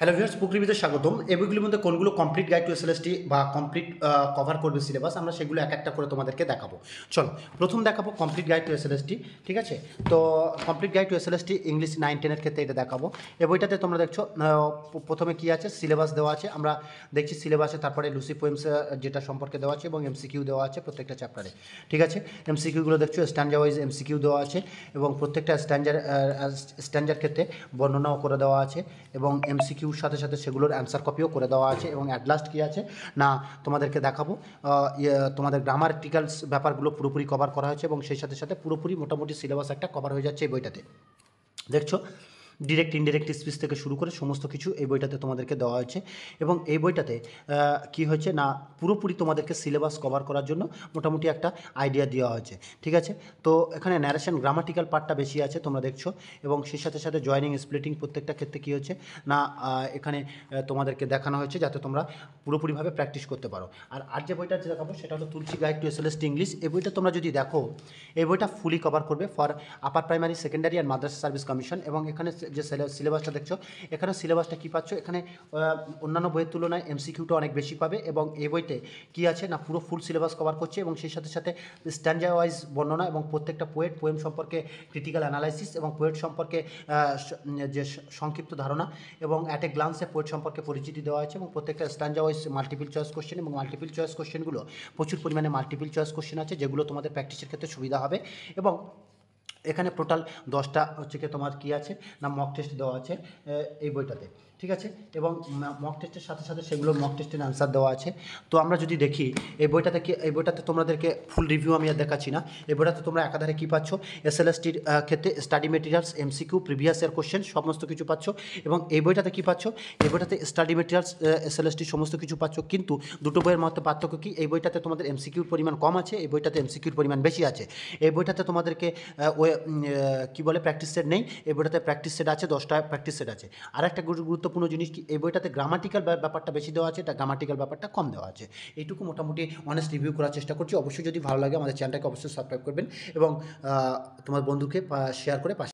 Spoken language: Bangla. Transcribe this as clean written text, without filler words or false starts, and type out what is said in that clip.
হ্যালো ভিউয়ার্স, বুক রিভিউতে স্বাগতম। এই বইগুলির মধ্যে কোনগুলো কমপ্লিট গাইড টু এসএলএসটি বা কমপ্লিট কভার করবে সিলেবাস, আমরা সেগুলো এক একটা করে তোমাদেরকে দেখাবো। চলো, প্রথম দেখাবো কমপ্লিট গাইড টু এসএলএসটি। ঠিক আছে, তো complete guide to SLST English 9-10 ক্ষেত্রে এটা দেখাবো। এই বইটাতে তোমরা দেখছো প্রথমে কী আছে, সিলেবাস দেওয়া আছে। আমরা দেখছি সিলেবাসে, তারপরে লুসি পোয়েমস যেটা সম্পর্কে দেওয়া আছে এবং এমসিকিউ দেওয়া আছে প্রত্যেকটা চ্যাপ্টারে। ঠিক আছে, এমসিকিউগুলো দেখছো স্ট্যান্ডার ওয়াইজ এমসিকিউ দেওয়া আছে এবং প্রত্যেকটা স্ট্যান্ডার ক্ষেত্রে বর্ণনাও করে দেওয়া আছে এবং এমসিকিউর সাথে সাথে সেগুলোর অ্যান্সার কপিও করে দেওয়া আছে। এবং অ্যাট লাস্ট কী আছে না, তোমাদেরকে দেখাবো তোমাদের গ্রামাটিক্যালস ব্যাপারগুলো পুরোপুরি কভার করা হয়েছে এবং সেই সাথে সাথে পুরোপুরি মোটামুটি সিলেবাস একটা কভার হয়ে যাচ্ছে এই বইটাতে। দেখছো, ডিরেক্ট ইনডিরেক্ট স্পিচ থেকে শুরু করে সমস্ত কিছু এই বইটাতে তোমাদেরকে দেওয়া হয়েছে এবং এই বইটাতে কি হয়েছে না, পুরোপুরি তোমাদেরকে সিলেবাস কভার করার জন্য মোটামুটি একটা আইডিয়া দেওয়া হয়েছে। ঠিক আছে, তো এখানে ন্যারেশন গ্রামাটিক্যাল পার্টটা বেশি আছে তোমরা দেখছো এবং সেই সাথে সাথে জয়নিং স্প্লিটিং প্রত্যেকটা ক্ষেত্রে কী হচ্ছে না, এখানে তোমাদেরকে দেখানো হয়েছে যাতে তোমরা পুরোপুরিভাবে প্র্যাকটিস করতে পারো। আর যে বইটা দেখাবো সেটা হলো তুলসী গাইড টু এসএলএসটি ইংলিশ। এই বইটা তোমরা যদি দেখো, এই বইটা ফুলি কভার করবে for upper primary, secondary and Madrasa service commission. এবং এখানে যে সিলেবাসটা দেখছো, এখানে সিলেবাসটা কী পাচ্ছ, এখানে অন্যান্য বইয়ের তুলনায় এমসিকিউটা অনেক বেশি পাবে এবং এই বইতে কী আছে না, পুরো ফুল সিলেবাস কভার করছে এবং সেই সাথে সাথে স্ট্যান্ডার ওয়াইজ বর্ণনা এবং প্রত্যেকটা পোয়েম সম্পর্কে ক্রিটিক্যাল অ্যানালাইসিস এবং পোয়েট সম্পর্কে যে সংক্ষিপ্ত ধারণা এবং অ্যাট এ গ্লান্সে পোয়েট সম্পর্কে পরিচিতি দেওয়া আছে এবং প্রত্যেকটা স্ট্যান্ডার ওয়াইজ মাল্টিপল চয়েস কোশ্চেন এবং মাল্টিপল চয়েস কোশ্চেনগুলো প্রচুর পরিমাণে মাল্টিপল চয়েস কোশ্চেন আছে যেগুলো তোমাদের প্র্যাকটিসের ক্ষেত্রে সুবিধা হবে। এবং এখানে টোটাল 10টা হচ্ছে কি তোমার কী আছে না, মক টেস্ট দেওয়া আছে এই বইটাতে। ঠিক আছে, এবং মক টেস্টের সাথে সাথে সেগুলো মক টেস্টের অ্যান্সার দেওয়া আছে। তো আমরা যদি দেখি এই বইটাতে তোমাদেরকে ফুল রিভিউ আমি আর দেখাচ্ছি না। এই বইটাতে তোমরা একাধারে কী পাচ্ছ, এসএলএসটির ক্ষেত্রে study materials, MCQ, previous year question সমস্ত কিছু পাচ্ছ। এবং এই বইটাতে কী পাচ্ছ, এই বইটাতে স্টাডি মেটেরিয়ালস, এসএলএসটির সমস্ত কিছু পাচ্ছ। কিন্তু দুটো বইয়ের মধ্যে পার্থক্য কী, এই বইটাতে তোমাদের এমসিকিউর পরিমাণ কম আছে, এই বইটাতে এমসিকিউর পরিমাণ বেশি আছে। এই বইটাতে তোমাদেরকে কী বলে প্র্যাকটিস সেট নেই, এই বইটাতে প্র্যাকটিস সেট আছে, 10টা প্র্যাকটিস সেট আছে। আর একটা গুরুত্বপূর্ণ জিনিস কি, এই বইটাতে গ্রামাটিক্যাল ব্যাপারটা বেশি দেওয়া আছে, এটা গ্রামাটিক্যাল ব্যাপারটা কম দেওয়া আছে। এইটুকু মোটামুটি অনেস্ট রিভিউ করার চেষ্টা করছি। অবশ্যই যদি ভালো লাগে আমাদের চ্যানেলটাকে অবশ্যই সাবস্ক্রাইব করবেন এবং তোমার বন্ধুকে শেয়ার করে পাশে